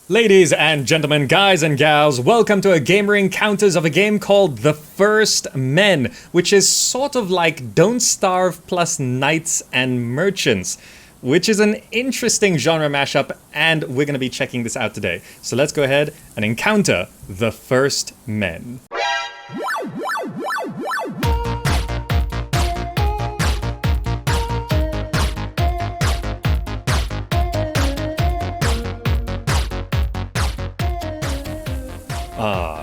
Ladies and gentlemen, guys and gals, welcome to a Gamer Encounters of a game called The First Men, which is sort of like Don't Starve plus Knights and Merchants, which is an interesting genre mashup, and we're going to be checking this out today. So let's go ahead and encounter The First Men.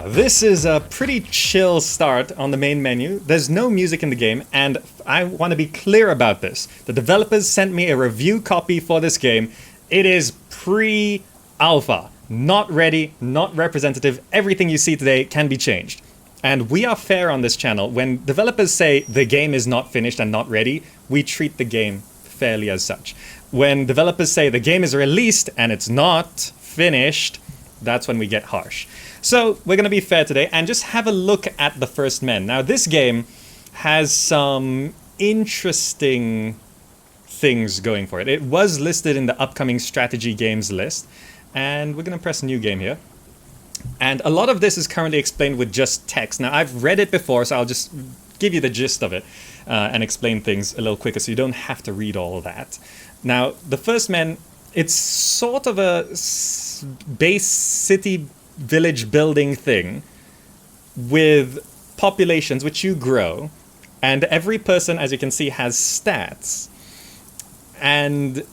This is a pretty chill start on the main menu. There's no music in the game, and I want to be clear about this. The developers sent me a review copy for this game. It is pre-alpha, not ready, not representative. Everything you see today can be changed. And we are fair on this channel. When developers say the game is not finished and not ready, we treat the game fairly as such. When developers say the game is released and it's not finished, that's when we get harsh. So we're going to be fair today and just have a look at The First Men. Now this game has some interesting things going for it. It was listed in the upcoming strategy games list, and we're going to press new game here. And a lot of this is currently explained with just text. Now I've read it before, so I'll just give you the gist of it and explain things a little quicker so you don't have to read all of that. Now The First Men, it's sort of a base city village building thing with populations which you grow, and every person, as you can see, has stats. And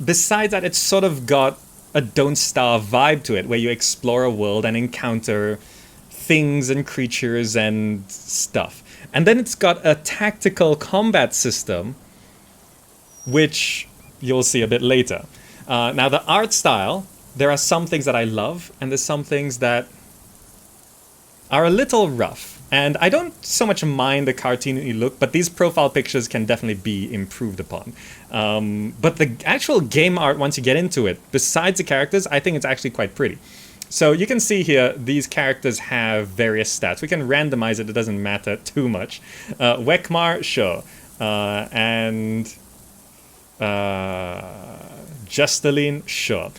besides that, it's sort of got a Don't Starve vibe to it, where you explore a world and encounter things and creatures and stuff. And then it's got a tactical combat system, which you'll see a bit later. Now the art style, there are some things that I love, and there's some things that are a little rough. And I don't so much mind the cartoony look, but these profile pictures can definitely be improved upon. But the actual game art, once you get into it, besides the characters, I think it's actually quite pretty. So you can see here, these characters have various stats. We can randomize it doesn't matter too much. Wekmar, sure. And Justaline, sure.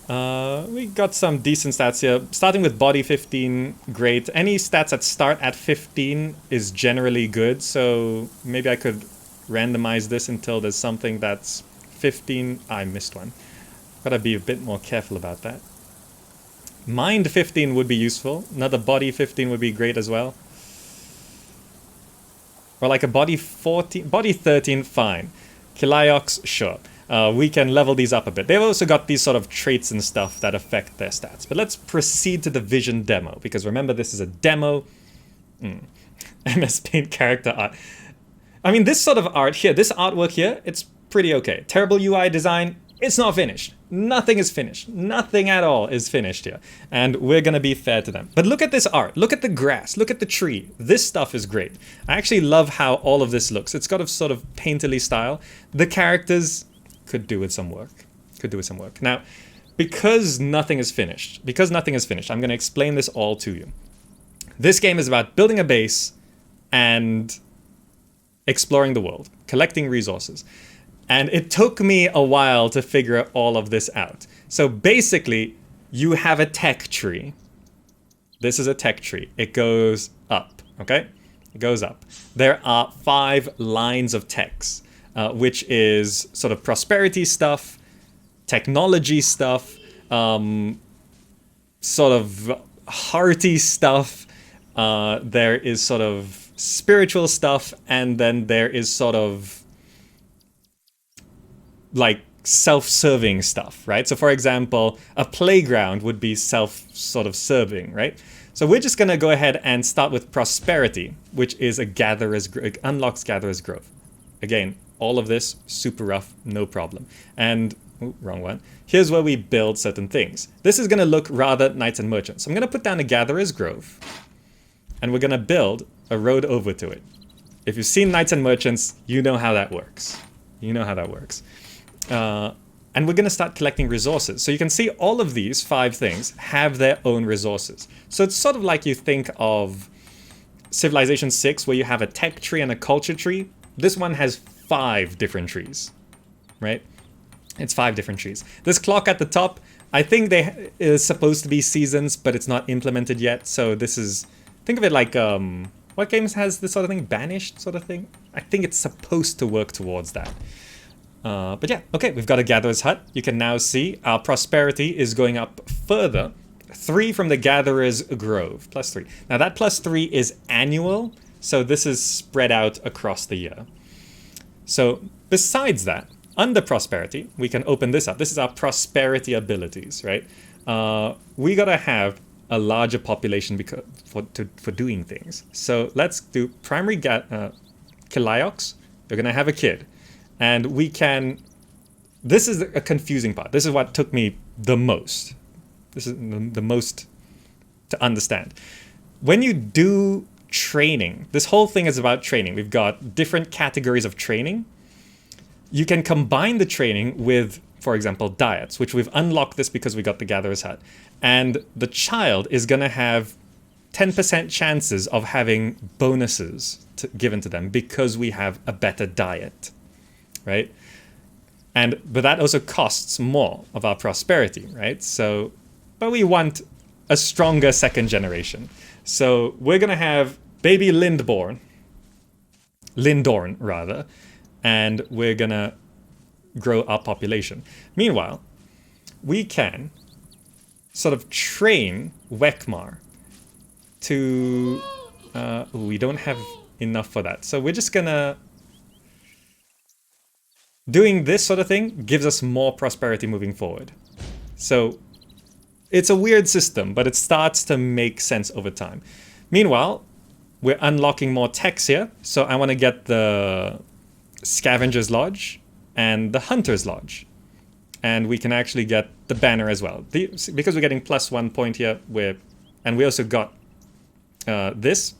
We got some decent stats here. Starting with body 15, great. Any stats that start at 15 is generally good, so maybe I could randomize this until there's something that's 15. I missed one. Gotta be a bit more careful about that. Mind 15 would be useful. Another body 15 would be great as well. Or like a body 14, body 13, fine. Kiliox, sure. We can level these up a bit. They've also got these sort of traits and stuff that affect their stats. But let's proceed to the vision demo, because remember, this is a demo. MS Paint character art. I mean, this sort of art here, this artwork here, it's pretty okay. Terrible UI design, it's not finished. Nothing is finished. Nothing at all is finished here. And we're going to be fair to them. But look at this art. Look at the grass. Look at the tree. This stuff is great. I actually love how all of this looks. It's got a sort of painterly style. The characters could do with some work. Now, because nothing is finished, I'm going to explain this all to you. This game is about building a base and exploring the world, collecting resources. And it took me a while to figure all of this out. So basically, you have a tech tree. This is a tech tree. It goes up, okay? It goes up. There are 5 lines of techs. Which is sort of prosperity stuff, technology stuff, sort of hearty stuff, there is sort of spiritual stuff, and then there is sort of like self-serving stuff, right? So for example, a playground would be self-serving, right? So we're just gonna go ahead and start with prosperity, which is unlocks gatherer's growth. Again, all of this, super rough, no problem. And, wrong one. Here's where we build certain things. This is going to look rather Knights and Merchants. So I'm going to put down a Gatherer's Grove, and we're going to build a road over to it. If you've seen Knights and Merchants, you know how that works. And we're going to start collecting resources. So you can see all of these 5 things have their own resources. So it's sort of like you think of Civilization 6, where you have a tech tree and a culture tree. This one has 5 different trees, right? It's 5 different trees. This clock at the top, I think it is supposed to be seasons, but it's not implemented yet. So this is, think of it like, what games has this sort of thing? Banished sort of thing? I think it's supposed to work towards that. But yeah, okay, we've got a Gatherer's Hut. You can now see our prosperity is going up further. 3 from the Gatherer's Grove, +3. Now that +3 is annual, so this is spread out across the year. So besides that, under prosperity, we can open this up. This is our prosperity abilities, right? We gotta have a larger population for doing things. So let's do primary Kiliox. You're gonna have a kid. And we can, this is a confusing part. This is what took me the most. This is the most to understand. When you do training, this whole thing is about training. We've got different categories of training. You can combine the training with, for example, diets, which we've unlocked this because we got the Gatherer's Hut. And the child is gonna have 10% chances of having bonuses given to them because we have a better diet. Right? But that also costs more of our prosperity, right? So, but we want a stronger second generation. So we're gonna have baby Lindorn rather, and we're gonna grow our population. Meanwhile, we can sort of train Wekmar to, we don't have enough for that. So we're just gonna, doing this sort of thing gives us more prosperity moving forward. So it's a weird system, but it starts to make sense over time. Meanwhile, we're unlocking more techs here. So I want to get the Scavenger's Lodge and the Hunter's Lodge. And we can actually get the banner as well. Because we're getting +1 point here, and we also got this.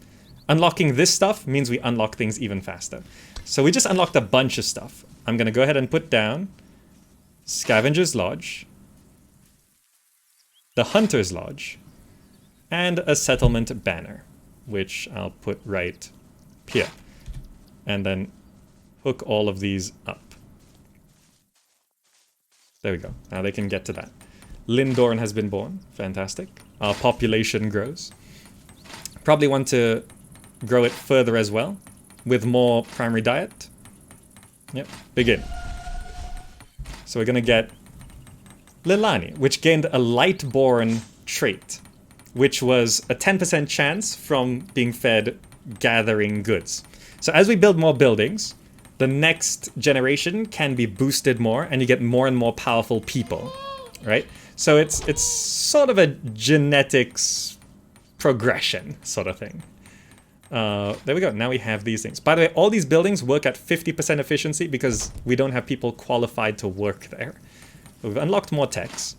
Unlocking this stuff means we unlock things even faster. So we just unlocked a bunch of stuff. I'm going to go ahead and put down Scavenger's Lodge, the Hunter's Lodge, and a settlement banner, which I'll put right here. And then hook all of these up. There we go. Now they can get to that. Lindorn has been born. Fantastic. Our population grows. Probably want to grow it further as well with more primary diet. Yep, begin. So we're gonna get Lilani, which gained a Lightborn trait, which was a 10% chance from being fed gathering goods. So as we build more buildings, the next generation can be boosted more, and you get more and more powerful people, right? So it's sort of a genetics progression sort of thing. There we go. Now we have these things. By the way, all these buildings work at 50% efficiency because we don't have people qualified to work there. But we've unlocked more techs.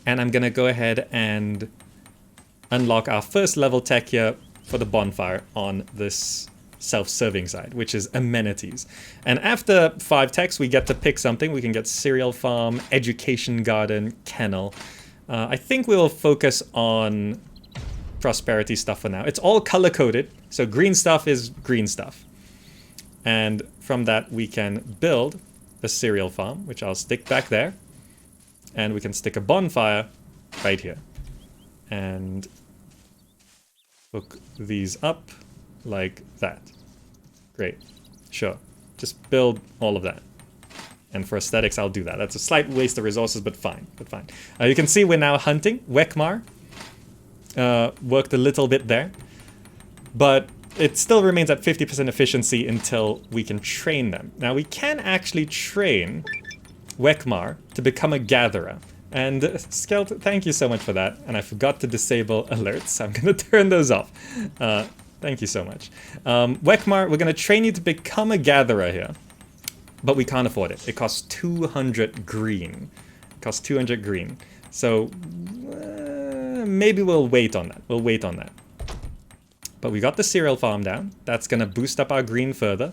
And I'm going to go ahead and unlock our first level tech here for the bonfire on this self-serving side, which is amenities. And after 5 techs, we get to pick something. We can get cereal farm, education garden, kennel. I think we'll focus on prosperity stuff for now. It's all color-coded, so green stuff is green stuff. And from that, we can build a cereal farm, which I'll stick back there. And we can stick a bonfire right here. And hook these up like that. Great. Sure. Just build all of that. And for aesthetics, I'll do that. That's a slight waste of resources, but fine. You can see we're now hunting. Wekmar worked a little bit there. But it still remains at 50% efficiency until we can train them. Now, we can actually train Wekmar to become a gatherer. And Skelt, thank you so much for that. And I forgot to disable alerts. I'm going to turn those off. Thank you so much. Wekmar, we're going to train you to become a gatherer here. But we can't afford it. It costs 200 green. So maybe we'll wait on that. But we got the cereal farm down. That's going to boost up our green further.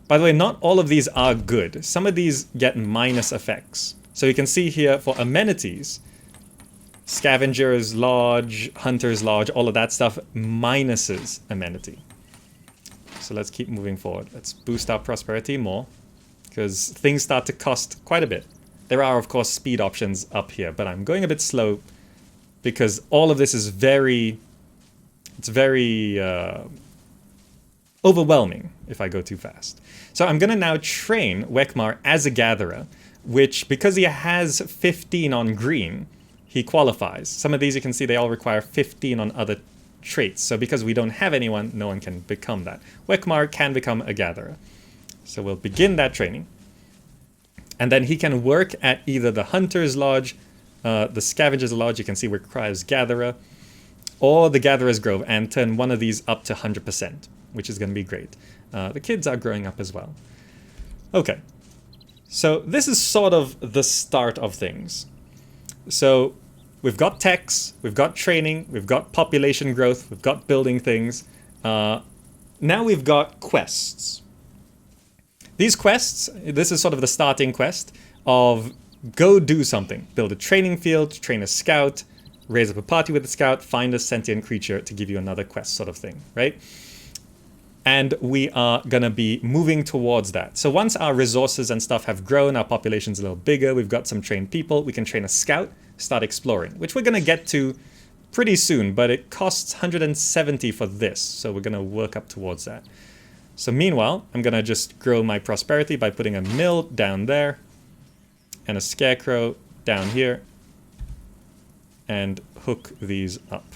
By the way, not all of these are good. Some of these get minus effects. So you can see here for amenities, Scavenger's Lodge, Hunter's Lodge, all of that stuff minuses amenity. So let's keep moving forward. Let's boost our prosperity more, because things start to cost quite a bit. There are, of course, speed options up here, but I'm going a bit slow because all of this is very overwhelming if I go too fast. So I'm going to now train Wekmar as a gatherer, which, because he has 15 on green, he qualifies. Some of these you can see they all require 15 on other traits. So because we don't have anyone, no one can become that. Wekmar can become a gatherer. So we'll begin that training. And then he can work at either the Hunter's Lodge, the Scavenger's Lodge, you can see requires Gatherer, or the Gatherer's Grove, and turn one of these up to 100%, which is going to be great. The kids are growing up as well. Okay, so this is sort of the start of things. So we've got techs, we've got training, we've got population growth, we've got building things. Now we've got quests. These quests, this is sort of the starting quest of go do something. Build a training field, train a scout, raise up a party with a scout, find a sentient creature to give you another quest sort of thing, right? And we are going to be moving towards that. So once our resources and stuff have grown, our population's a little bigger, we've got some trained people, we can train a scout, start exploring, which we're going to get to pretty soon, but it costs 170 for this, so we're going to work up towards that. So meanwhile, I'm going to just grow my prosperity by putting a mill down there and a scarecrow down here and hook these up.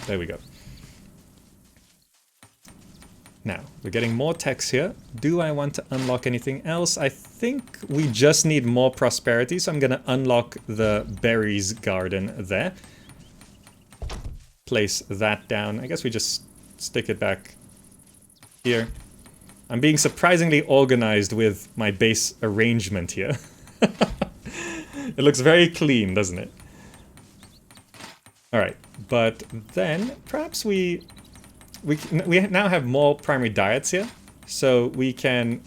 There we go. Now, we're getting more techs here. Do I want to unlock anything else? I think we just need more prosperity, so I'm going to unlock the berries garden there. Place that down. I guess we just stick it back here. I'm being surprisingly organized with my base arrangement here. It looks very clean, doesn't it? Alright, but then perhaps we now have more primary diets here, so we can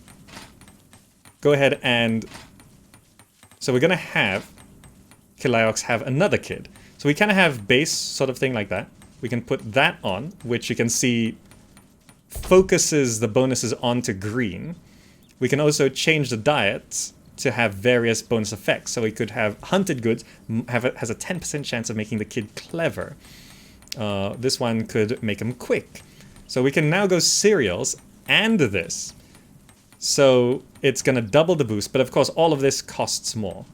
go ahead and... So we're going to have Kiliox have another kid. So we kind of have base sort of thing like that. We can put that on, which you can see focuses the bonuses onto green. We can also change the diets to have various bonus effects. So we could have hunted goods has a 10% chance of making the kid clever. This one could make him quick. So we can now go cereals and this. So it's going to double the boost, but of course all of this costs more,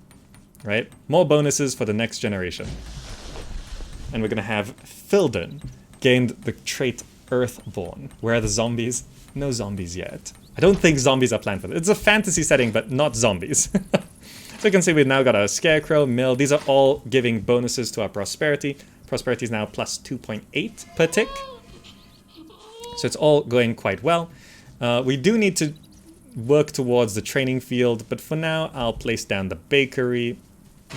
right? More bonuses for the next generation. And we're going to have Filden gained the trait Earthborn. Where are the zombies? No zombies yet. I don't think zombies are planned for this. It's a fantasy setting, but not zombies. So you can see we've now got a scarecrow, mill. These are all giving bonuses to our prosperity. Prosperity is now plus 2.8 per tick. So it's all going quite well. We do need to work towards the training field, but for now I'll place down the bakery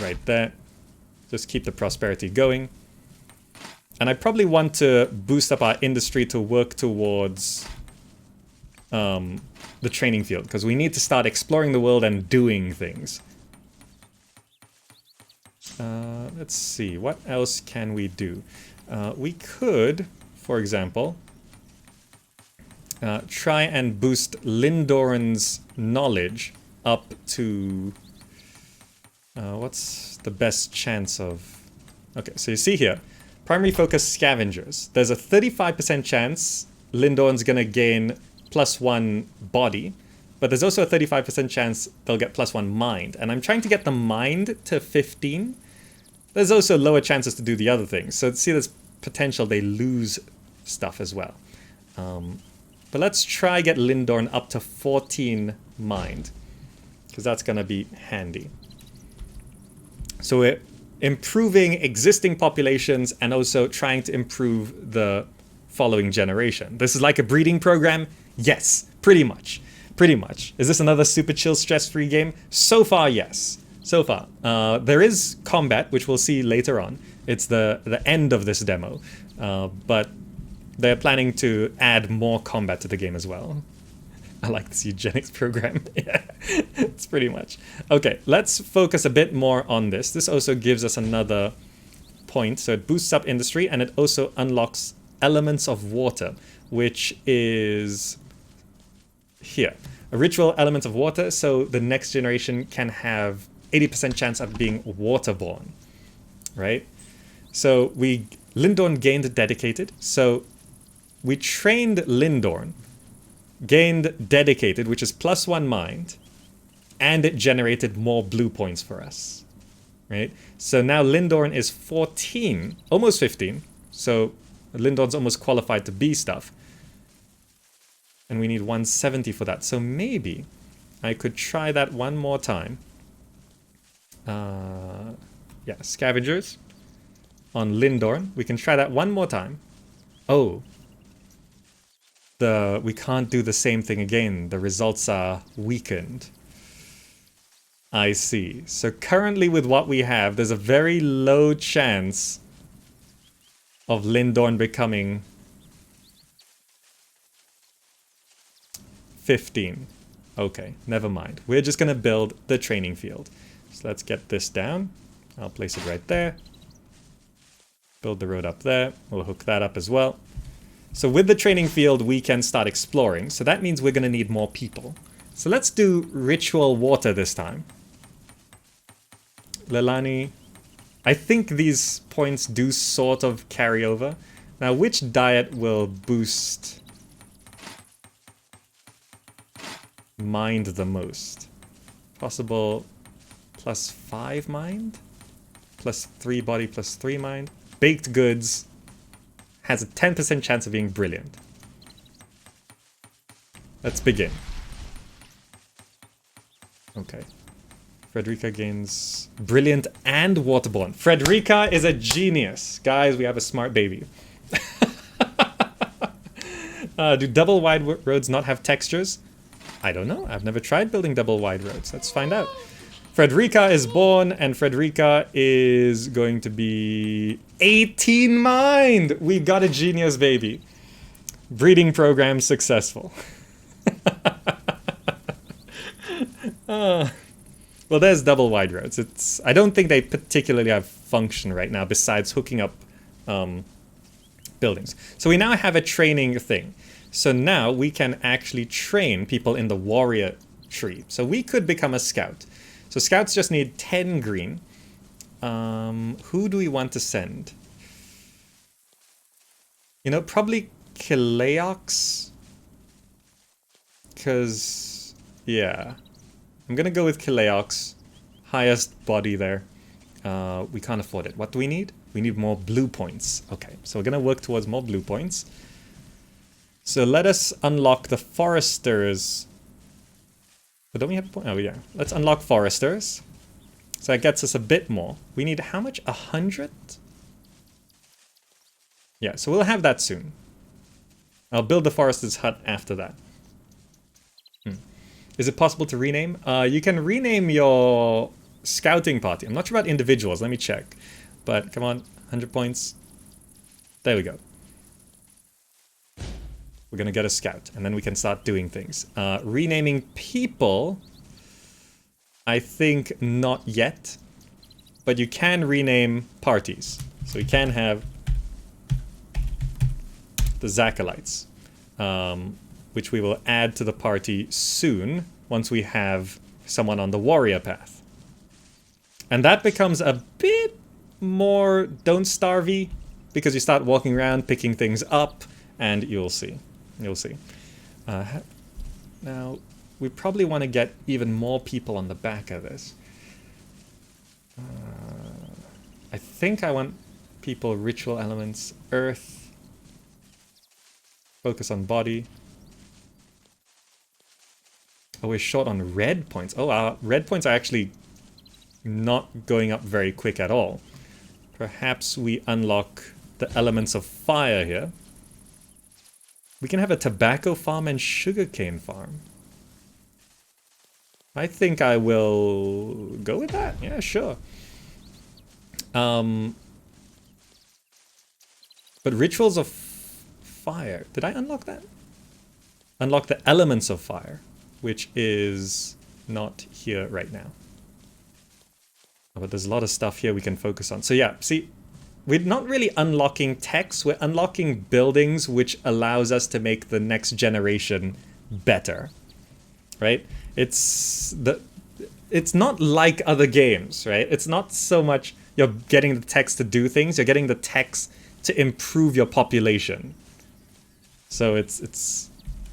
right there. Just keep the prosperity going. And I probably want to boost up our industry to work towards the training field, because we need to start exploring the world and doing things. Let's see, what else can we do? We could, for example, try and boost Lindoran's knowledge up to... what's the best chance of... Okay, so you see here, primary focus scavengers. There's a 35% chance Lindoran's gonna gain +1 body, but there's also a 35% chance they'll get +1 mind. And I'm trying to get the mind to 15. There's also lower chances to do the other things. So see, there's potential they lose stuff as well. But let's try get Lindoran up to 14 mind, because that's gonna be handy. So we're improving existing populations and also trying to improve the following generation. This is like a breeding program? Yes, pretty much. Pretty much. Is this another super chill, stress-free game? So far, yes. So far. There is combat, which we'll see later on. It's the end of this demo. But they're planning to add more combat to the game as well. I like this eugenics program. Yeah, it's pretty much. Okay, let's focus a bit more on this. This also gives us another point. So it boosts up industry, and it also unlocks elements of water, which is here. a ritual element of water, so the next generation can have 80% chance of being waterborne, right? So Lindorn gained dedicated, so we trained Lindorn, gained dedicated, which is +1 mind, and it generated more blue points for us, right? So now Lindorn is 14, almost 15, so Lindorn's almost qualified to be stuff. And we need 170 for that. So maybe I could try that one more time. Yeah, scavengers on Lindorn. We can try that one more time. Oh. We can't do the same thing again. The results are weakened. I see. So currently with what we have, there's a very low chance of Lindorn becoming 15. Okay, never mind. We're just going to build the training field. So let's get this down. I'll place it right there. Build the road up there. We'll hook that up as well. So with the training field, we can start exploring. So that means we're going to need more people. So let's do ritual water this time. Lelani. I think these points do sort of carry over. Now, which diet will boost mind the most? Possible +5 mind? +3 body, +3 mind? Baked goods has a 10% chance of being brilliant. Let's begin. Okay. Frederica gains brilliant and waterborne. Frederica is a genius. Guys, we have a smart baby. Do double wide roads not have textures? I don't know. I've never tried building double wide roads. Let's find out. Frederica is born, and Frederica is going to be 18 mind. We got a genius baby. Breeding program successful. Well, there's double wide roads. I don't think they particularly have function right now besides hooking up buildings. So we now have a training thing. So now we can actually train people in the warrior tree. So we could become a scout. So scouts just need 10 green. Who do we want to send? You know, probably Kileox. Because, yeah. I'm going to go with Kileox. Highest body there. We can't afford it. What do we need? We need more blue points. Okay, so we're going to work towards more blue points. So let us unlock the foresters. But don't we have a point? Oh, yeah. Let's unlock foresters. So that gets us a bit more. We need how much? 100? Yeah, so we'll have that soon. I'll build the Forester's Hut after that. Is it possible to rename? You can rename your scouting party. I'm not sure about individuals. Let me check. But come on, 100 points. There we go. We're going to get a scout, and then we can start doing things. Renaming people, I think not yet. But you can rename parties. So you can have the Zachalites, which we will add to the party soon once we have someone on the warrior path. And that becomes a bit more don't starvey, because you start walking around picking things up, and you'll see. You'll see. Now, we probably want to get even more people on the back of this. I think I want people ritual elements, earth, focus on body. Oh, we're short on red points. Oh, our red points are actually not going up very quick at all. Perhaps we unlock the elements of fire here. We can have a tobacco farm and sugarcane farm. I think I will go with that. Yeah, sure. But rituals of fire. Did I unlock that? Unlock the elements of fire, which is not here right now. Oh, but there's a lot of stuff here we can focus on. So yeah, see, we're not really unlocking techs, we're unlocking buildings, which allows us to make the next generation better. right? It's not like other games, right? It's not so much you're getting the text to do things, you're getting the text to improve your population. So it's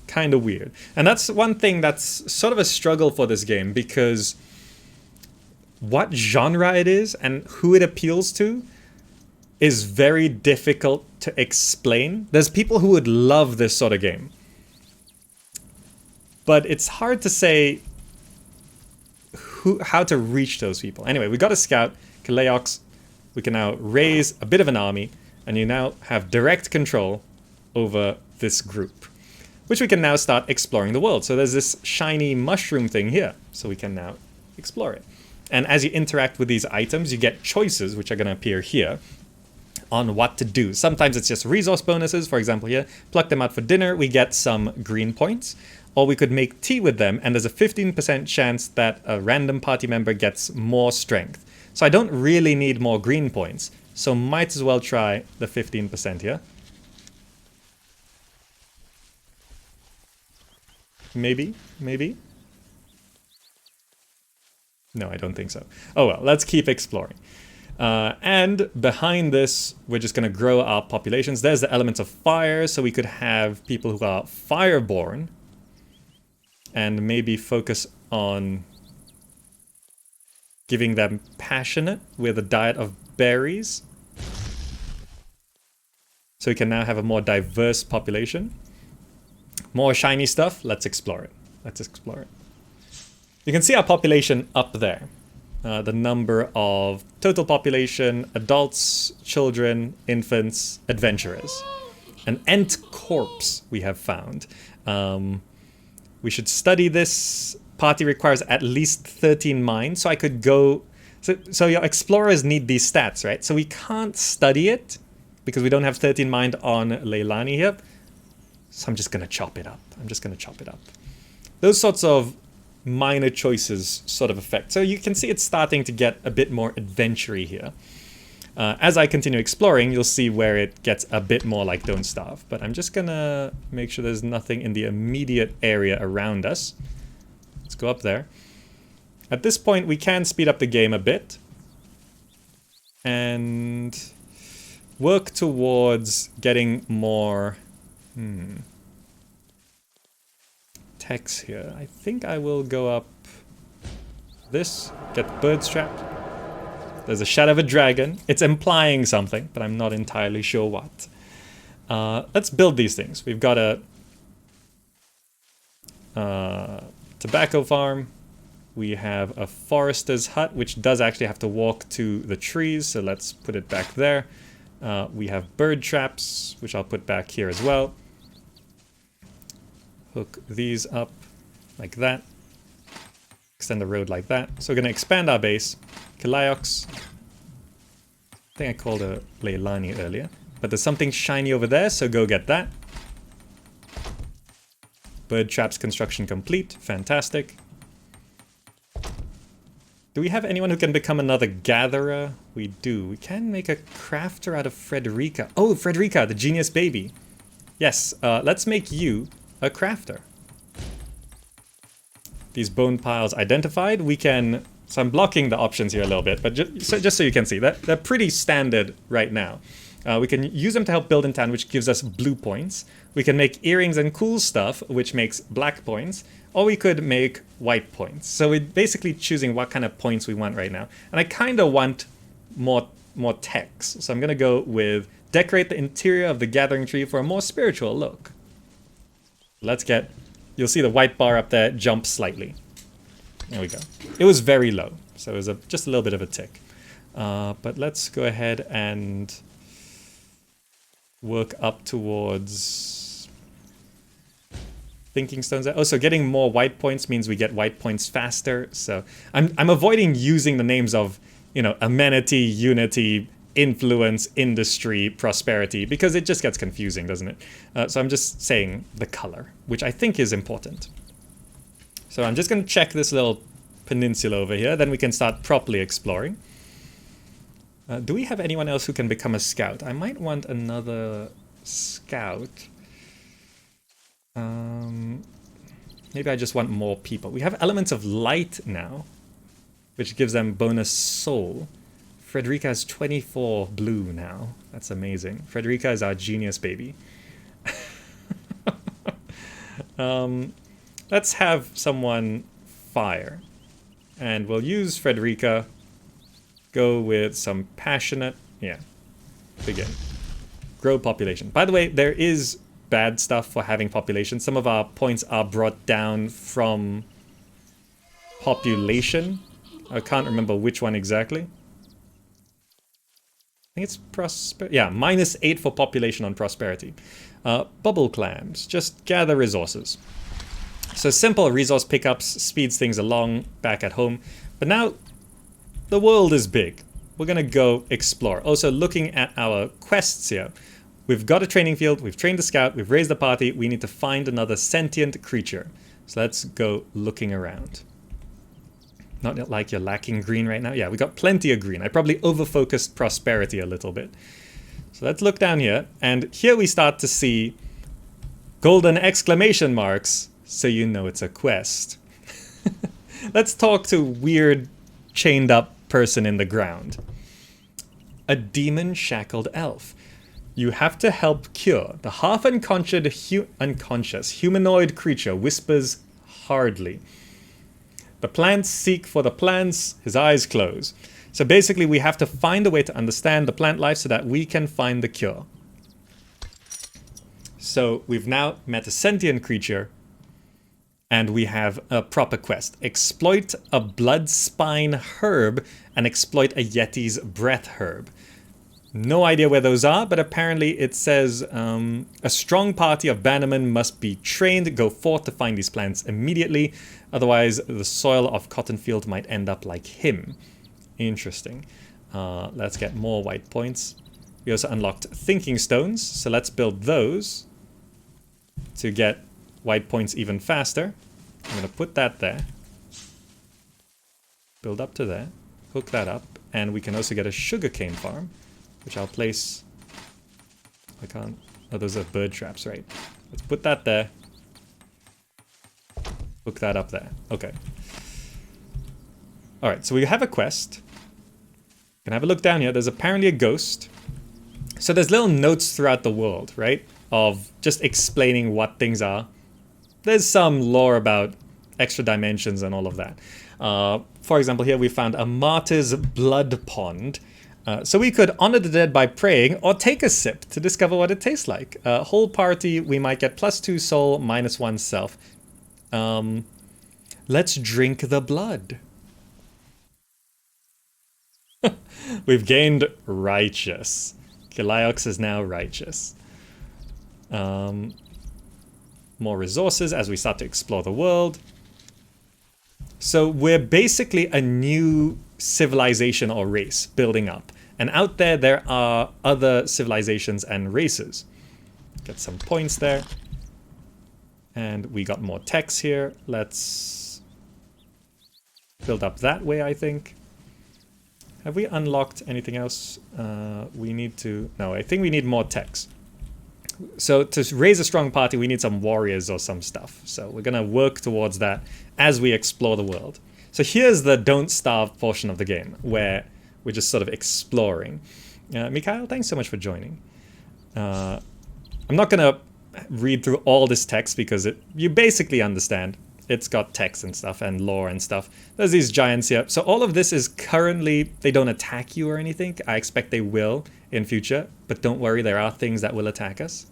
kind of weird. And that's one thing that's sort of a struggle for this game, because what genre it is and who it appeals to is very difficult to explain. There's people who would love this sort of game, but it's hard to say how to reach those people. Anyway, we got a scout, Kaleox. We can now raise a bit of an army, and you now have direct control over this group, which we can now start exploring the world. So there's this shiny mushroom thing here, so we can now explore it. And as you interact with these items, you get choices, which are going to appear here, on what to do. Sometimes it's just resource bonuses. For example here, pluck them out for dinner, we get some green points. Or we could make tea with them, and there's a 15% chance that a random party member gets more strength. So I don't really need more green points, so might as well try the 15% here. Maybe? No, I don't think so. Oh well, let's keep exploring. And behind this, we're just going to grow our populations. There's the elements of fire, so we could have people who are fireborn, and maybe focus on giving them passionate with a diet of berries. So we can now have a more diverse population. More shiny stuff. Let's explore it. You can see our population up there. The number of total population, adults, children, infants, adventurers. An Ent corpse we have found. We should study this. Party requires at least 13 minds, so I could go... So your explorers need these stats, right? So we can't study it, because we don't have 13 mind on Leilani here. So I'm just going to chop it up. Those sorts of minor choices sort of affect. So you can see it's starting to get a bit more adventure-y here. As I continue exploring, you'll see where it gets a bit more like Don't Starve. But I'm just gonna make sure there's nothing in the immediate area around us. Let's go up there. At this point, we can speed up the game a bit. And work towards getting more text here. I think I will go up this, get the birds trapped. There's a shadow of a dragon. It's implying something, but I'm not entirely sure what. Let's build these things. We've got a tobacco farm. We have a forester's hut, which does actually have to walk to the trees, so let's put it back there. We have bird traps, which I'll put back here as well. Hook these up like that. Extend the road like that. So we're going to expand our base. Kalaiox. I think I called her Leilani earlier. But there's something shiny over there, so go get that. Bird traps construction complete. Fantastic. Do we have anyone who can become another gatherer? We do. We can make a crafter out of Frederica. Oh, Frederica, the genius baby. Yes, let's make you a crafter. These bone piles identified. We can... So I'm blocking the options here a little bit, but just so you can see, they're pretty standard right now. We can use them to help build in town, which gives us blue points. We can make earrings and cool stuff, which makes black points. Or we could make white points. So we're basically choosing what kind of points we want right now. And I kind of want more text. So I'm going to go with decorate the interior of the gathering tree for a more spiritual look. Let's get... You'll see the white bar up there jump slightly. There we go. It was very low, so it was just a little bit of a tick. But let's go ahead and work up towards thinking stones. Oh, so getting more white points means we get white points faster. So I'm avoiding using the names of, amenity, unity, influence, industry, prosperity, because it just gets confusing, doesn't it? So I'm just saying the color, which I think is important. So I'm just going to check this little peninsula over here, then we can start properly exploring. Do we have anyone else who can become a scout? I might want another scout. Maybe I just want more people. We have elements of light now, which gives them bonus soul. Frederica has 24 blue now. That's amazing. Frederica is our genius baby. Let's have someone fire. And we'll use Frederica. Go with some passionate. Yeah. Begin. Grow population. By the way, there is bad stuff for having population. Some of our points are brought down from population. I can't remember which one exactly. I think it's prosperity. Yeah, -8 for population on prosperity. Bubble clams. Just gather resources. So simple resource pickups speeds things along back at home. But now the world is big. We're going to go explore. Also looking at our quests here. We've got a training field. We've trained the scout. We've raised the party. We need to find another sentient creature. So let's go looking around. Not like you're lacking green right now. Yeah, we got plenty of green. I probably over-focused prosperity a little bit. So let's look down here. And here we start to see golden exclamation marks. So you know it's a quest. Let's talk to weird chained up person in the ground. A demon shackled elf. You have to help cure. The half unconscious humanoid creature whispers hardly. The plants seek for the plants, his eyes close. So basically we have to find a way to understand the plant life so that we can find the cure. So we've now met a sentient creature and we have a proper quest. Exploit a blood spine herb and exploit a yeti's breath herb. No idea where those are, but apparently it says a strong party of bannermen must be trained. Go forth to find these plants immediately. Otherwise, the soil of Cottonfield might end up like him. Interesting. Let's get more white points. We also unlocked thinking stones, so let's build those to get white points even faster. I'm going to put that there. Build up to there. Hook that up. And we can also get a sugarcane farm, which I'll place. I can't. Oh, those are bird traps, right? Let's put that there. Hook that up there. Okay. Alright, so we have a quest. You can have a look down here. There's apparently a ghost. So there's little notes throughout the world, right? Of just explaining what things are. There's some lore about extra dimensions and all of that. For example, here we found a martyr's blood pond. So we could honor the dead by praying or take a sip to discover what it tastes like. Whole party, we might get +2 soul, -1 self. Let's drink the blood. We've gained righteous. Kiliox is now righteous. More resources as we start to explore the world. So we're basically a new civilization or race building up. And out there are other civilizations and races. Get some points there. And we got more techs here. Let's build up that way, I think. Have we unlocked anything else? We need to... No, I think we need more techs. So to raise a strong party, we need some warriors or some stuff. So we're going to work towards that as we explore the world. So here's the don't starve portion of the game, where we're just sort of exploring. Mikhail, thanks so much for joining. I'm not going to read through all this text because you basically understand. It's got text and stuff and lore and stuff. There's these giants here. So all of this is currently, they don't attack you or anything. I expect they will in future, but don't worry, there are things that will attack us.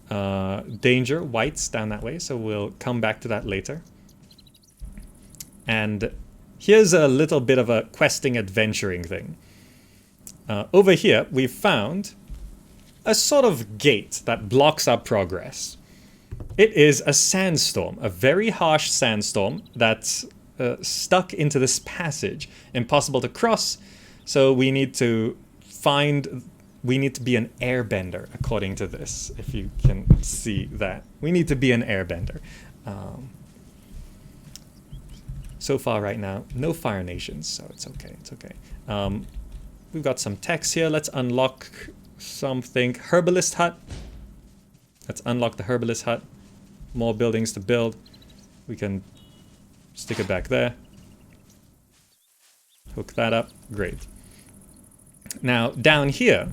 Danger, whites down that way, so we'll come back to that later. And here's a little bit of a questing adventuring thing. Over here, we've found a sort of gate that blocks our progress. It is a sandstorm, a very harsh sandstorm that's stuck into this passage. Impossible to cross, so we need to be an airbender, according to this, if you can see that. We need to be an airbender. So far right now, no Fire Nations, so it's okay, it's okay. We've got some text here. Let's unlock something. Herbalist Hut. Let's unlock the Herbalist Hut. More buildings to build. We can stick it back there. Hook that up. Great. Now, down here,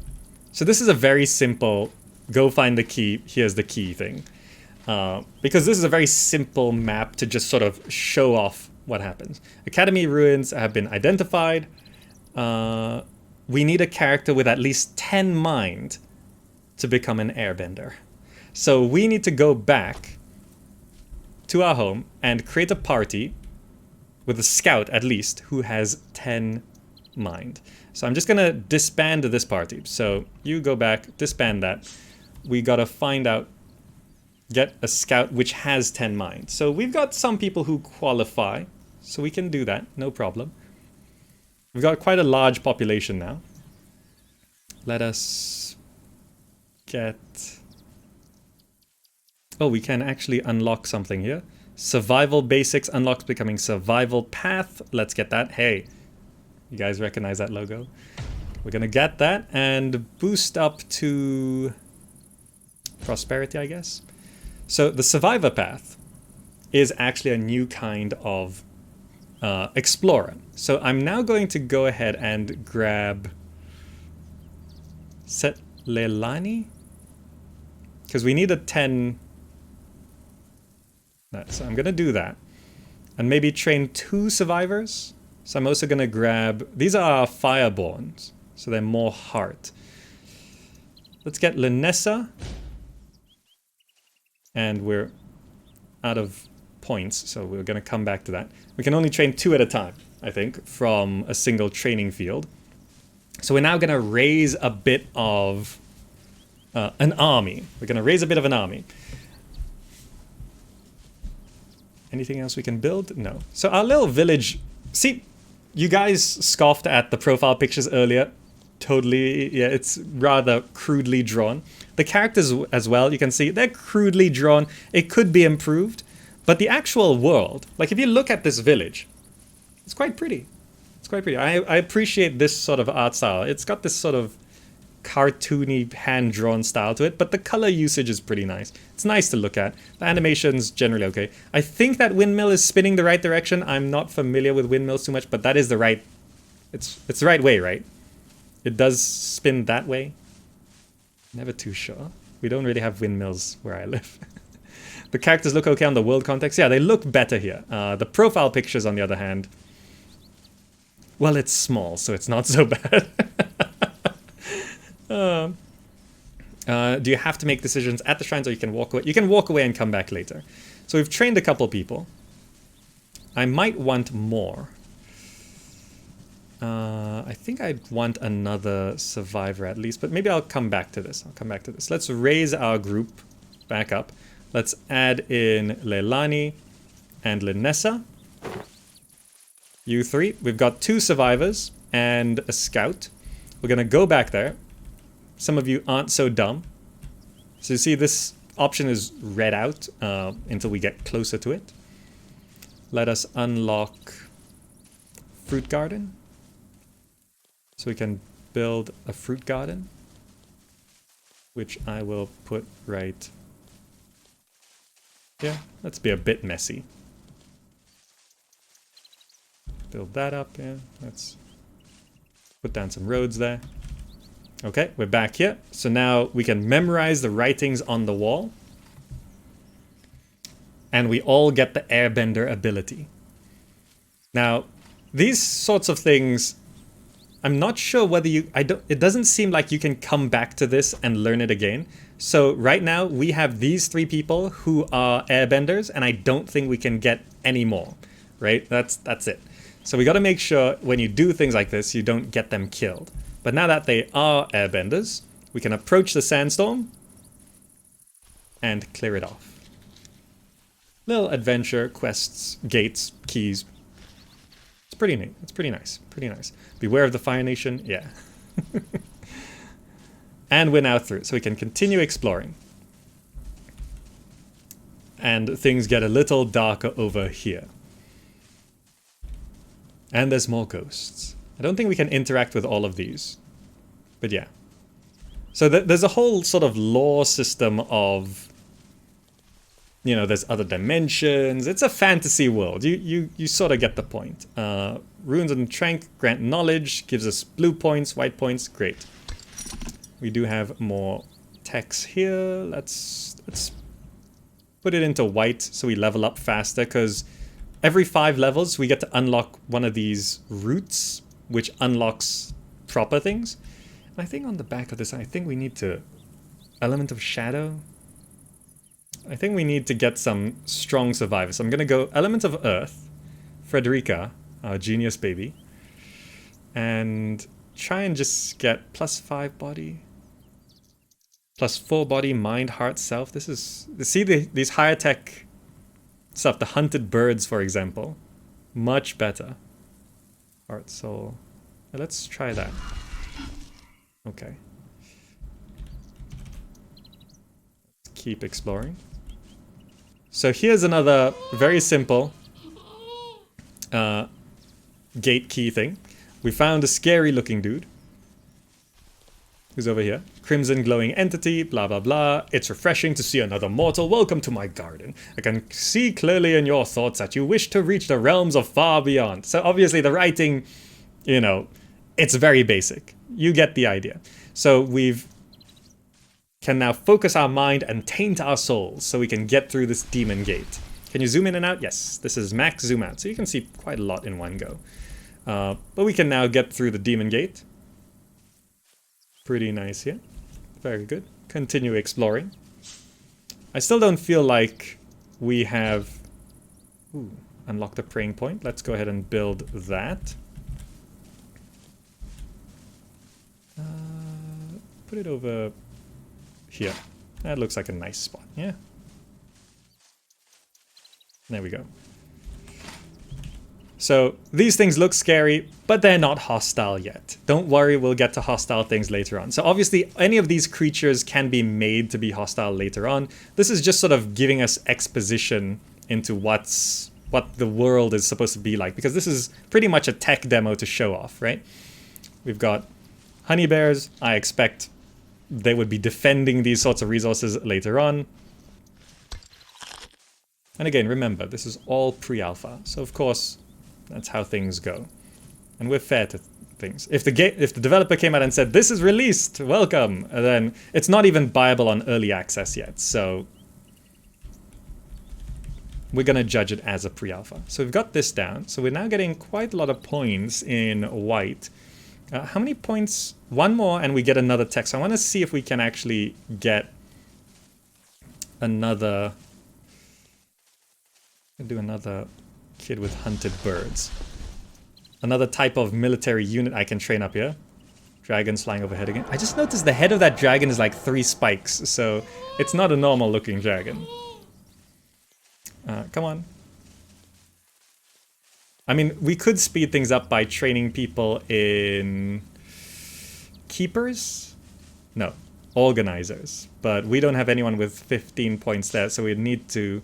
so this is a very simple, go find the key, here's the key thing. Because this is a very simple map to just sort of show off what happens. Academy ruins have been identified. We need a character with at least 10 mind to become an airbender. So we need to go back to our home and create a party with a scout at least who has 10 mind. So I'm just gonna disband this party. So you go back, disband that. We gotta find out, get a scout which has 10 mind. So we've got some people who qualify, so we can do that, no problem. We've got quite a large population now. Let us get... Oh, we can actually unlock something here. Survival basics unlocks becoming survival path. Let's get that. Hey, you guys recognize that logo? We're gonna get that and boost up to prosperity, I guess. So the survivor path is actually a new kind of explorer. So I'm now going to go ahead and grab Set Leilani, because we need a 10. So I'm gonna do that, and maybe train 2 survivors. So I'm also gonna grab, these are fireborns, so they're more heart. Let's get Linessa, and we're out of points, so we're gonna come back to that. We can only train 2 at a time, I think, from a single training field. So we're now gonna raise a bit of an army. We're gonna raise a bit of an army. Anything else we can build? No. So our little village... See, you guys scoffed at the profile pictures earlier. Totally, yeah, it's rather crudely drawn. The characters as well, you can see, they're crudely drawn. It could be improved. But the actual world, like if you look at this village, it's quite pretty. It's quite pretty. I appreciate this sort of art style. It's got this sort of cartoony, hand-drawn style to it, but the color usage is pretty nice. It's nice to look at. The animation's generally okay. I think that windmill is spinning the right direction. I'm not familiar with windmills too much, but that is the right... It's the right way, right? It does spin that way. Never too sure. We don't really have windmills where I live. The characters look okay on the world context. Yeah, they look better here. The profile pictures, on the other hand... Well, it's small, so it's not so bad. Do you have to make decisions at the shrines, or you can walk away? You can walk away and come back later. So we've trained a couple people. I might want more. I think I'd want another survivor at least, but maybe I'll come back to this. Let's raise our group back up. Let's add in Leilani and Linessa. You 3. We've got 2 survivors and a scout. We're going to go back there. Some of you aren't so dumb. So you see this option is read out until we get closer to it. Let us unlock fruit garden. So we can build a fruit garden, which I will put right here. Let's be a bit messy. Build that up, yeah. Let's put down some roads there. Okay, we're back here. So now we can memorize the writings on the wall. And we all get the airbender ability. Now, these sorts of things, I'm not sure whether it doesn't seem like you can come back to this and learn it again. So right now we have these 3 people who are airbenders, and I don't think we can get any more, right? That's it. So we got to make sure when you do things like this, you don't get them killed. But now that they are airbenders, we can approach the sandstorm and clear it off. Little adventure, quests, gates, keys. It's pretty neat. It's pretty nice. Pretty nice. Beware of the Fire Nation. Yeah. And we're now through, so we can continue exploring. And things get a little darker over here. And there's more ghosts. I don't think we can interact with all of these. But yeah. So there's a whole sort of lore system of you know, there's other dimensions. It's a fantasy world. You sort of get the point. Runes and Trank grant knowledge, gives us blue points, white points. Great. We do have more text here. Let's put it into white so we level up faster, because every 5 levels we get to unlock one of these roots, which unlocks proper things. And I think on the back of this, I think we need to... Element of Shadow? I think we need to get some strong survivors. So I'm going to go Element of Earth, Frederica, our genius baby, and try and just get +5 body, +4 body, mind, heart, self. This is... See these higher tech stuff, the hunted birds, for example. Much better. Heart, soul. Let's try that. Okay. Let's keep exploring. So here's another very simple gate key thing. We found a scary looking dude. Who's over here? Crimson glowing entity, blah blah blah. It's refreshing to see another mortal. Welcome to my garden. I can see clearly in your thoughts that you wish to reach the realms of far beyond. So obviously the writing, you know, it's very basic. You get the idea. So we've can now focus our mind and taint our souls so we can get through this demon gate. Can you zoom in and out? Yes, this is max zoom out, so you can see quite a lot in one go. But we can now get through the demon gate. Pretty nice here. Very good. Continue exploring. I still don't feel like we have... Ooh, unlocked a praying point. Let's go ahead and build that. Put it over here. That looks like a nice spot, yeah. There we go. So these things look scary, but they're not hostile yet. Don't worry, we'll get to hostile things later on. So obviously any of these creatures can be made to be hostile later on. This is just sort of giving us exposition into what the world is supposed to be like, because this is pretty much a tech demo to show off, right? We've got honey bears. I expect they would be defending these sorts of resources later on. And again, remember, this is all pre-alpha, so of course that's how things go. And we're fair to things. If the developer came out and said, this is released, welcome, then it's not even viable on early access yet, so we're gonna judge it as a pre-alpha. So we've got this down, so we're now getting quite a lot of points in white. How many points? One more and we get another text. I want to see if we can actually get another... do another kid with hunted birds. Another type of military unit I can train up here. Dragons flying overhead again. I just noticed the head of that dragon is like 3 spikes, so it's not a normal looking dragon. Come on. I mean, we could speed things up by training people in keepers? No, organizers. But we don't have anyone with 15 points there, so we need to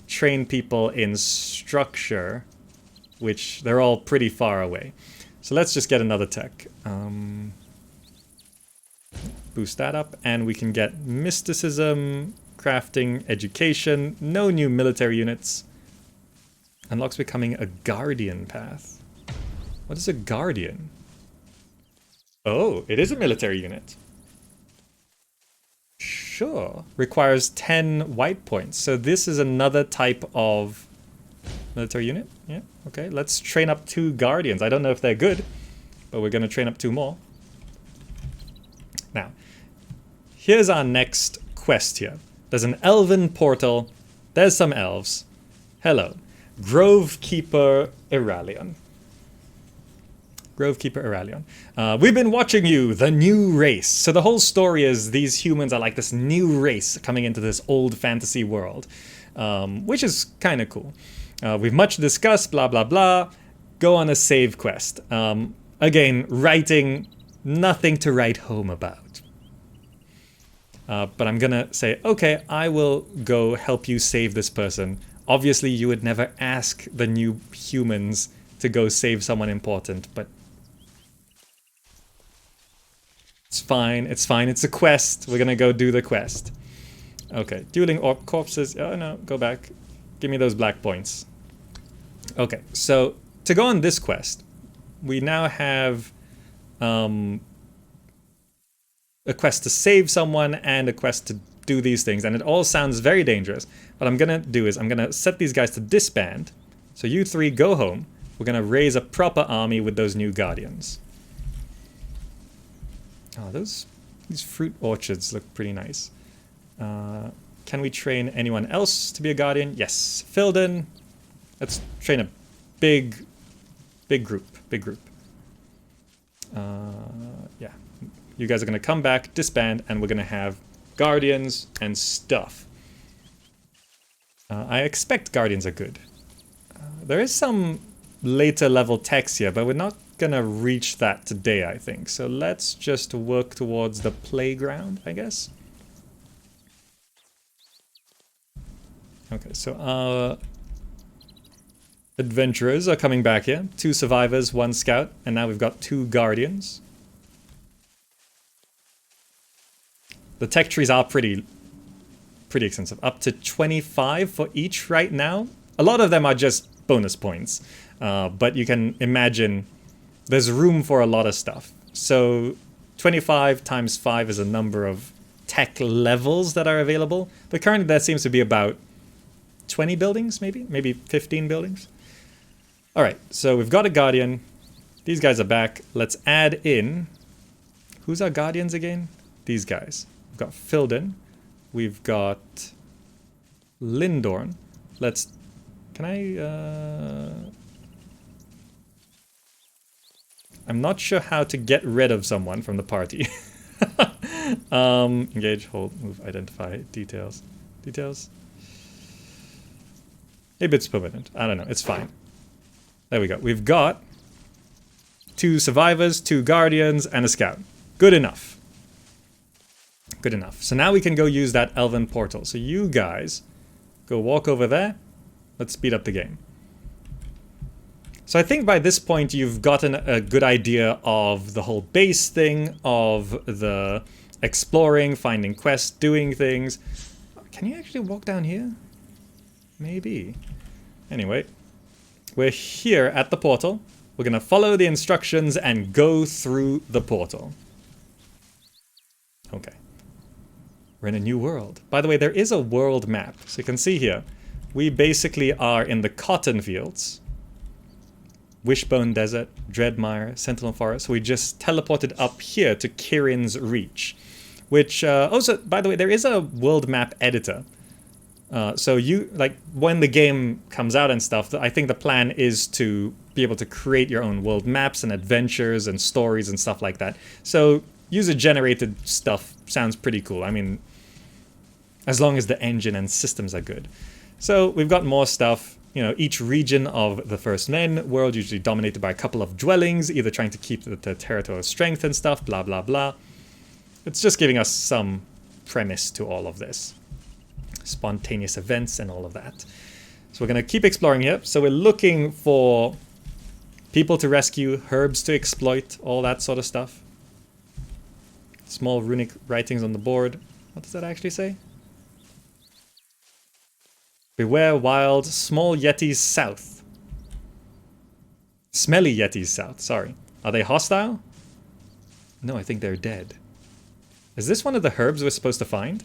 train people in structure, which they're all pretty far away. So let's just get another tech. Boost that up, and we can get mysticism, crafting, education, no new military units. Unlocks becoming a guardian path. What is a guardian? Oh, it is a military unit. Sure. Requires 10 white points. So this is another type of military unit. Yeah, okay. Let's train up 2 guardians. I don't know if they're good, but we're going to train up 2 more. Now, here's our next quest here. There's an Elven Portal. There's some elves. Hello. Grovekeeper Iralion. Grovekeeper Iralion. We've been watching you, the new race. So the whole story is these humans are like this new race coming into this old fantasy world, which is kind of cool. We've much discussed, blah, blah, blah. Go on a save quest. Again, writing nothing to write home about. But I'm gonna say, okay, I will go help you save this person. Obviously, you would never ask the new humans to go save someone important, but it's fine, it's fine, it's a quest. We're gonna go do the quest. Okay, dueling orc corpses. Oh no, go back. Give me those black points. Okay, so to go on this quest, we now have a quest to save someone and a quest to do these things, and it all sounds very dangerous. What I'm gonna do is I'm gonna set these guys to disband. So you three go home. We're gonna raise a proper army with those new guardians. Oh, these fruit orchards look pretty nice. Can we train anyone else to be a guardian? Yes, Filden. Let's train a big group. Yeah, you guys are gonna come back, disband, and we're gonna have guardians and stuff. I expect guardians are good. There is some later level text here, but we're not gonna reach that today, I think. So let's just work towards the playground, I guess. Okay, so our adventurers are coming back here. 2 survivors, 1 scout, and now we've got 2 guardians. The tech trees are pretty extensive. Up to 25 for each right now. A lot of them are just bonus points. But you can imagine there's room for a lot of stuff. So 25 times 5 is a number of tech levels that are available. But currently there seems to be about 20 buildings, maybe 15 buildings. All right, so we've got a guardian. These guys are back. Let's add in... Who's our guardians again? These guys. We've got Filden. We've got Lindorn. Let's... Can I... I'm not sure how to get rid of someone from the party. Engage, hold, move, identify, details. Details? Maybe it's permanent. I don't know. It's fine. There we go. We've got 2 survivors, 2 guardians, and a scout. Good enough. Good enough. So now we can go use that Elven Portal. So you guys go walk over there. Let's speed up the game. So I think by this point you've gotten a good idea of the whole base thing, of the exploring, finding quests, doing things. Can you actually walk down here? Maybe. Anyway, we're here at the portal. We're going to follow the instructions and go through the portal. Okay. We're in a new world. By the way, there is a world map. So you can see here, we basically are in the cotton fields. Wishbone Desert, Dreadmire, Sentinel Forest. So we just teleported up here to Kirin's Reach. Which, also, by the way, there is a world map editor. So you, like, when the game comes out and stuff, I think the plan is to be able to create your own world maps and adventures and stories and stuff like that. So user-generated stuff sounds pretty cool. I mean, as long as the engine and systems are good. So we've got more stuff. You know, each region of the First Men world usually dominated by a couple of dwellings, either trying to keep the territorial strength and stuff, blah, blah, blah. It's just giving us some premise to all of this. Spontaneous events and all of that. So we're going to keep exploring here. So we're looking for people to rescue, herbs to exploit, all that sort of stuff. Small runic writings on the board. What does that actually say? Beware wild, small yetis south. Smelly yetis south, sorry. Are they hostile? No, I think they're dead. Is this one of the herbs we're supposed to find?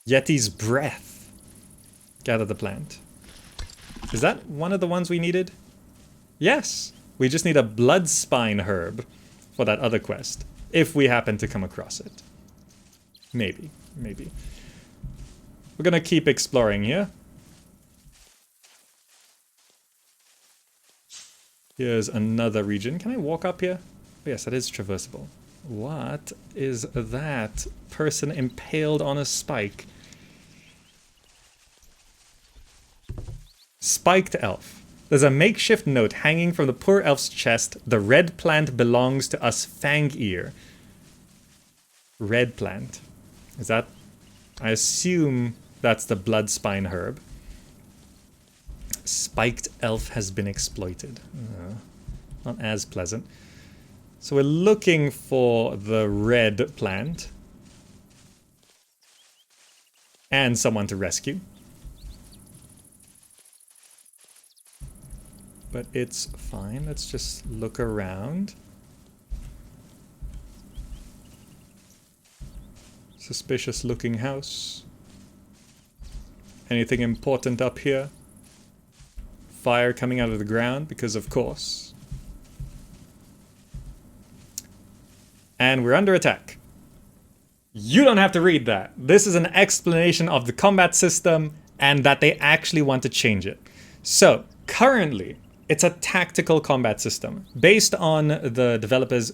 Yeti's breath. Gather the plant. Is that one of the ones we needed? Yes. We just need a blood spine herb for that other quest. If we happen to come across it. Maybe. Maybe. We're gonna keep exploring here. Here's another region. Can I walk up here? Oh, yes, that is traversable. What is that? Person impaled on a spike. Spiked elf. There's a makeshift note hanging from the poor elf's chest. The red plant belongs to us Fang-Ear. Red plant. Is that... I assume that's the blood spine herb. Spiked elf has been exploited. Not as pleasant. So we're looking for the red plant. And someone to rescue. But it's fine. Let's just look around. Suspicious looking house. Anything important up here? Fire coming out of the ground, because of course. And we're under attack. You don't have to read that. This is an explanation of the combat system and that they actually want to change it. So, currently, it's a tactical combat system. Based on the developers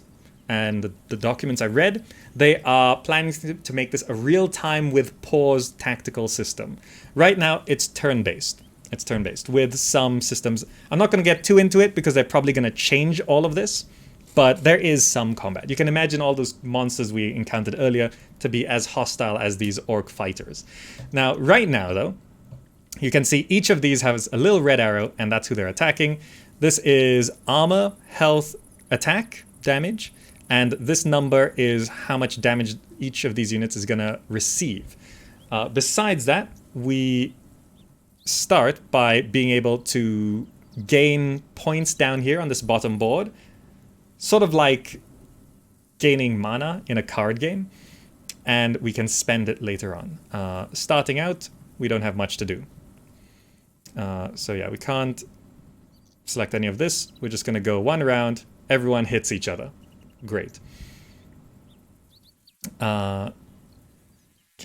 and the documents I read, they are planning to make this a real-time with pause tactical system. Right now, it's turn-based. It's turn-based with some systems. I'm not going to get too into it because they're probably going to change all of this. But there is some combat. You can imagine all those monsters we encountered earlier to be as hostile as these orc fighters. Now, right now, though, you can see each of these has a little red arrow, and that's who they're attacking. This is armor, health, attack, damage, and this number is how much damage each of these units is going to receive. Besides that, we start by being able to gain points down here on this bottom board. Sort of like gaining mana in a card game, and we can spend it later on. Starting out, we don't have much to do. So yeah, we can't select any of this. We're just going to go one round. Everyone hits each other. Great. Can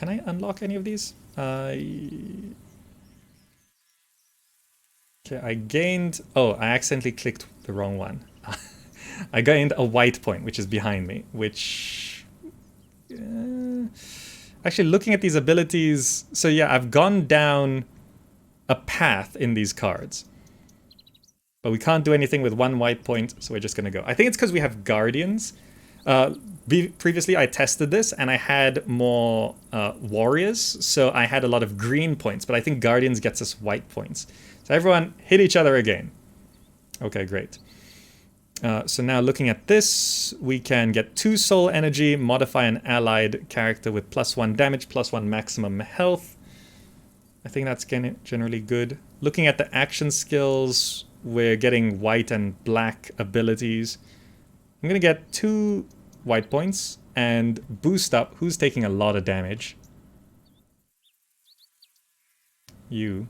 I unlock any of these? Okay, I gained... Oh, I accidentally clicked the wrong one. I gained a white point, which is behind me, which... actually, looking at these abilities... So yeah, I've gone down a path in these cards. But we can't do anything with one white point, so we're just going to go. I think it's because we have Guardians. Previously, I tested this, and I had more Warriors, so I had a lot of green points, but I think Guardians gets us white points. So everyone hit each other again. Okay, great. So now looking at this, we can get 2 soul energy, modify an allied character with +1 damage, +1 maximum health. I think that's generally good. Looking at the action skills, we're getting white and black abilities. I'm going to get 2 white points and boost up who's taking a lot of damage. You,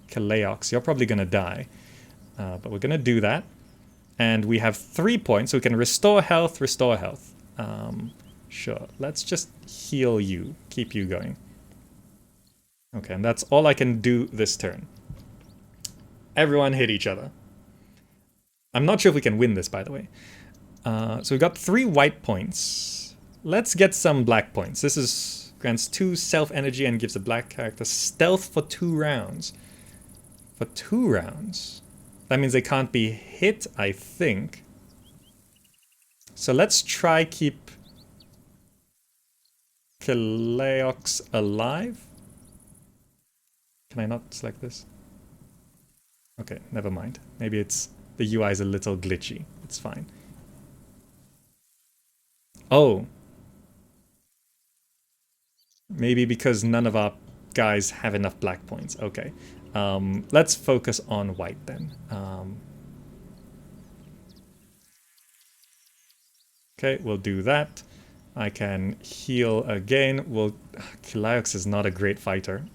Kaleox, you're probably going to die. But we're going to do that. And we have 3 points, so we can restore health, restore health. Sure, let's just heal you, keep you going. Okay, and that's all I can do this turn. Everyone hit each other. I'm not sure if we can win this, by the way. So we got 3 white points. Let's get some black points. This is grants 2 self-energy and gives a black character stealth for 2 rounds. For 2 rounds? That means they can't be hit, I think. So let's try keep Kaleox alive. Can I not select this? Okay, never mind. Maybe it's the UI is a little glitchy. It's fine. Oh. Maybe because none of our guys have enough black points. Okay. Let's focus on white then. Okay, we'll do that. I can heal again. Kaleox is not a great fighter.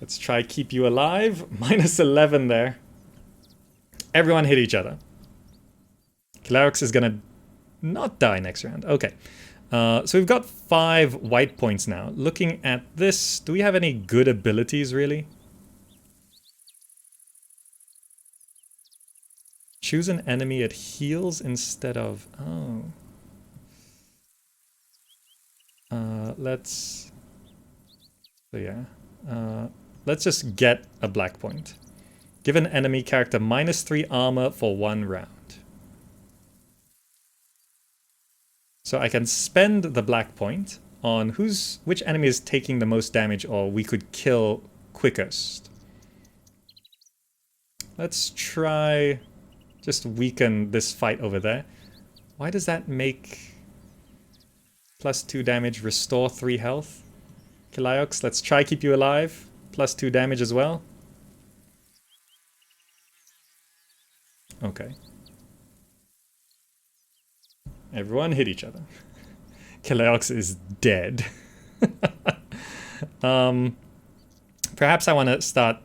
Let's try keep you alive. -11 there. Everyone hit each other. Kaleox is gonna not die next round. Okay. So we've got 5 white points now. Looking at this, do we have any good abilities, really? Choose an enemy it heals instead of... Oh. Let's... So yeah. Let's just get a black point. Give an enemy character -3 armor for 1 round. So I can spend the black point on which enemy is taking the most damage or we could kill quickest. Let's try just weaken this fight over there. Why does that make +2 damage, restore 3 health? Kiliox, let's try keep you alive. +2 damage as well. Okay. Everyone hit each other. Kiliox is dead. Perhaps I want to start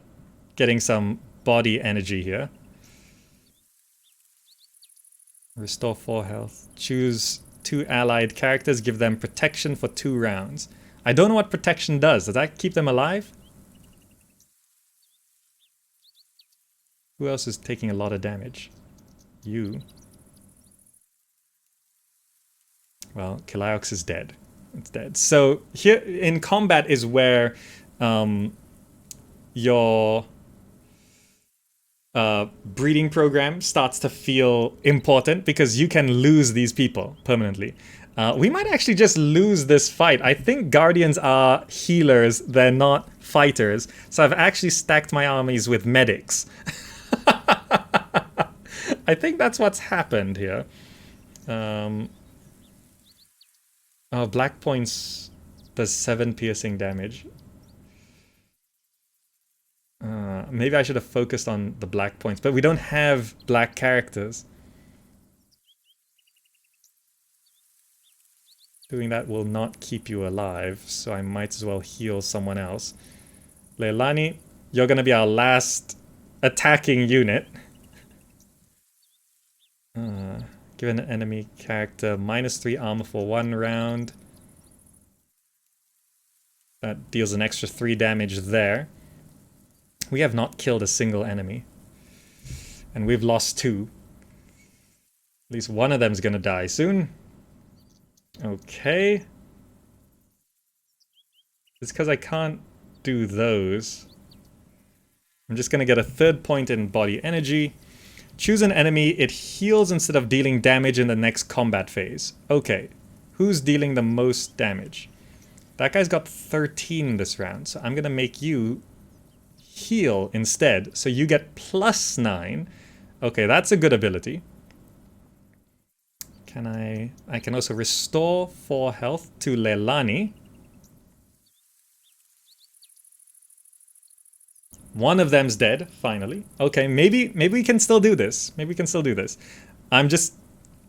getting some body energy here. Restore 4 health. Choose 2 allied characters, give them protection for 2 rounds. I don't know what protection does. Does that keep them alive? Who else is taking a lot of damage? You. Well, Kiliox is dead. It's dead. So here in combat is where your breeding program starts to feel important because you can lose these people permanently. We might actually just lose this fight. I think Guardians are healers, they're not fighters. So I've actually stacked my armies with medics. I think that's what's happened here. Oh, Black Points does 7 piercing damage. Maybe I should have focused on the Black Points, but we don't have black characters. Doing that will not keep you alive, so I might as well heal someone else. Leilani, you're gonna be our last attacking unit. Give an enemy character -3 armor for 1 round. That deals an extra 3 damage there. We have not killed a single enemy. And we've lost 2. At least one of them's gonna die soon. Okay. It's because I can't do those. I'm just gonna get a 3rd point in body energy. Choose an enemy, it heals instead of dealing damage in the next combat phase. Okay, who's dealing the most damage? That guy's got 13 this round, so I'm gonna make you heal instead. So you get +9. Okay, that's a good ability. I can also restore 4 health to Leilani. One of them's dead, finally. Okay, maybe we can still do this. Maybe we can still do this. I'm just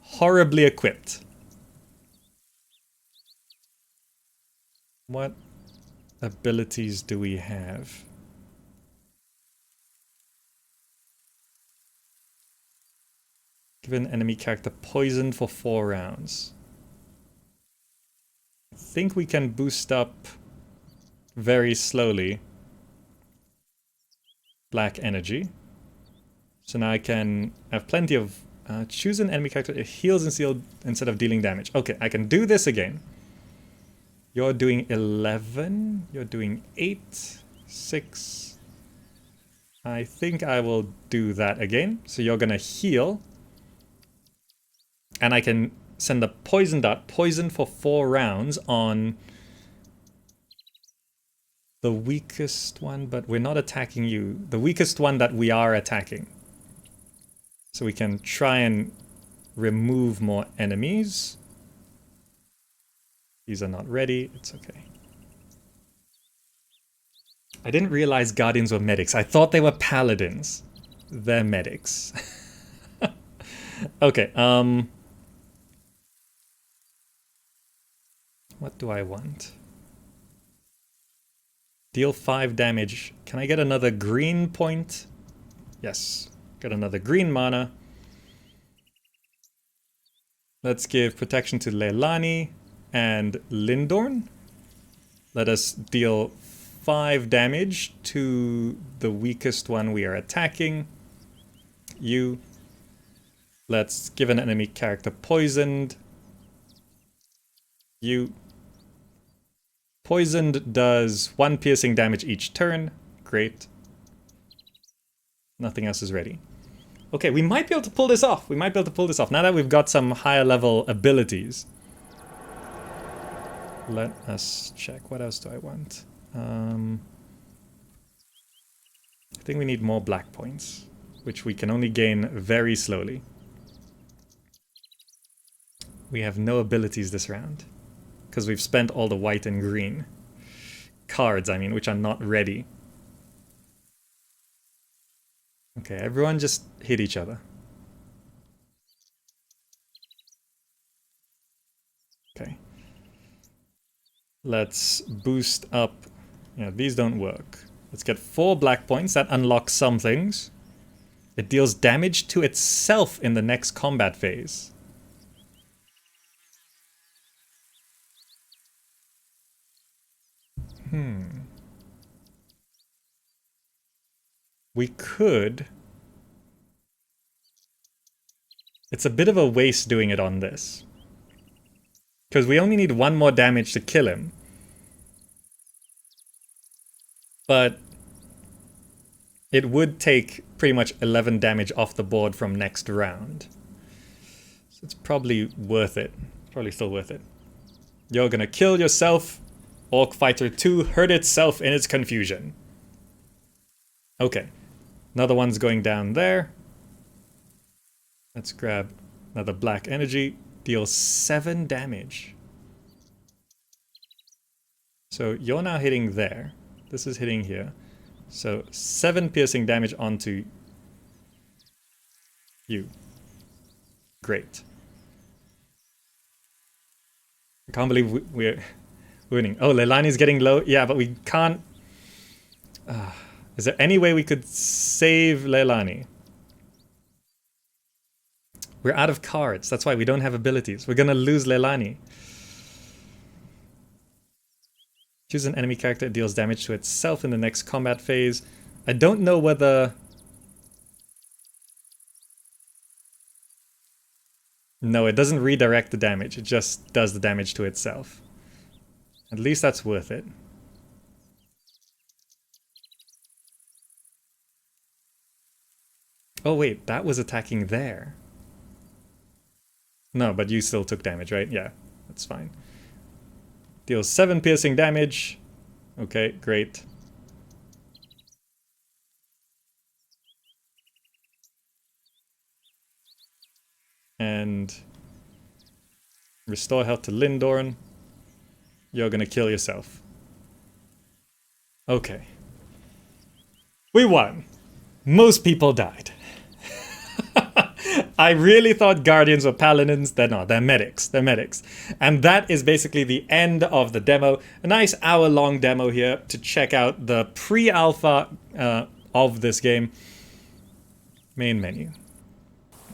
horribly equipped. What abilities do we have? Give an enemy character poison for 4 rounds. I think we can boost up very slowly black energy. So now I can have plenty of... choose an enemy character, it heals instead of dealing damage. Okay, I can do this again. You're doing 11, you're doing 8, 6. I think I will do that again. So you're gonna heal. And I can send a poison dart, poison for 4 rounds on the weakest one, but we're not attacking you. The weakest one that we are attacking. So we can try and remove more enemies. These are not ready, it's okay. I didn't realize Guardians were medics. I thought they were paladins. They're medics. Okay, what do I want? Deal 5 damage. Can I get another green point? Yes. Got another green mana. Let's give protection to Leilani and Lindorn. Let us deal 5 damage to the weakest one we are attacking. You. Let's give an enemy character poisoned. You. Poisoned does 1 piercing damage each turn. Great. Nothing else is ready. Okay, we might be able to pull this off. We might be able to pull this off now that we've got some higher level abilities. Let us check. What else do I want? I think we need more black points, which we can only gain very slowly. We have no abilities this round. Because we've spent all the white and green. Cards, I mean, which are not ready. Okay, everyone just hit each other. Okay. Let's boost up. Yeah, these don't work. Let's get 4 black points. That unlocks some things. It deals damage to itself in the next combat phase. We could... It's a bit of a waste doing it on this. Because we only need 1 more damage to kill him. But it would take pretty much 11 damage off the board from next round. So it's probably worth it. Probably still worth it. You're gonna kill yourself. Orc Fighter 2 hurt itself in its confusion. Okay. Another one's going down there. Let's grab another black energy. Deals 7 damage. So you're now hitting there. This is hitting here. So 7 piercing damage onto you. Great. I can't believe we're winning. Oh, Leilani's getting low. Yeah, but we can't... is there any way we could save Leilani? We're out of cards. That's why we don't have abilities. We're gonna lose Leilani. Choose an enemy character that deals damage to itself in the next combat phase. I don't know whether... No, it doesn't redirect the damage. It just does the damage to itself. At least that's worth it. Oh wait, that was attacking there. No, but you still took damage, right? Yeah, that's fine. Deals 7 piercing damage. Okay, great. And restore health to Lindorn. You're gonna kill yourself. Okay. We won. Most people died. I really thought Guardians were Paladins. They're not. They're medics. They're medics. And that is basically the end of the demo. A nice hour-long demo here to check out the pre-alpha of this game. Main menu.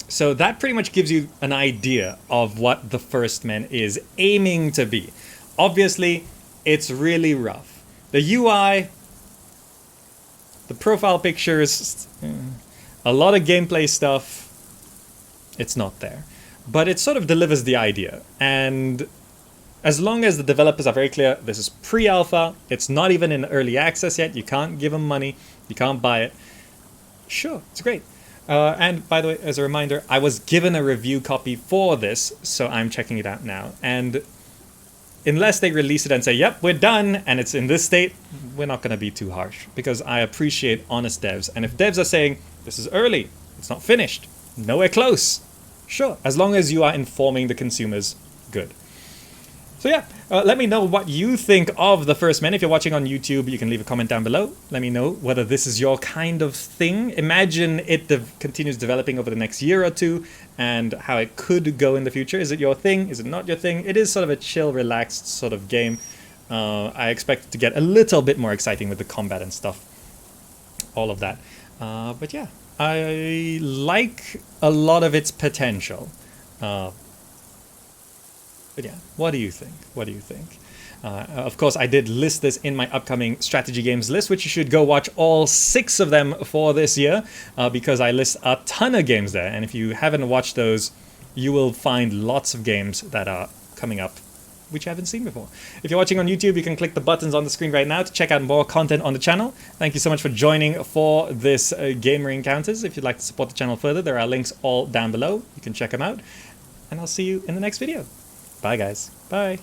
So that pretty much gives you an idea of what the First Men is aiming to be. Obviously, it's really rough. The UI, the profile pictures, a lot of gameplay stuff, it's not there. But it sort of delivers the idea. And as long as the developers are very clear, this is pre-alpha, it's not even in early access yet, you can't give them money, you can't buy it. Sure, it's great. And by the way, as a reminder, I was given a review copy for this, so I'm checking it out now. And unless they release it and say, yep, we're done, and it's in this state, we're not going to be too harsh. Because I appreciate honest devs. And if devs are saying, this is early, it's not finished, nowhere close, sure. As long as you are informing the consumers, good. So yeah, let me know what you think of the First Men. If you're watching on YouTube, you can leave a comment down below. Let me know whether this is your kind of thing. Imagine it continues developing over the next year or two and how it could go in the future. Is it your thing? Is it not your thing? It is sort of a chill, relaxed sort of game. I expect it to get a little bit more exciting with the combat and stuff. All of that. But yeah, I like a lot of its potential. But yeah, what do you think? What do you think? Of course, I did list this in my upcoming strategy games list, which you should go watch all 6 of them for this year, because I list a ton of games there. And if you haven't watched those, you will find lots of games that are coming up, which you haven't seen before. If you're watching on YouTube, you can click the buttons on the screen right now to check out more content on the channel. Thank you so much for joining for this Gamer Encounters. If you'd like to support the channel further, there are links all down below. You can check them out. And I'll see you in the next video. Bye, guys. Bye.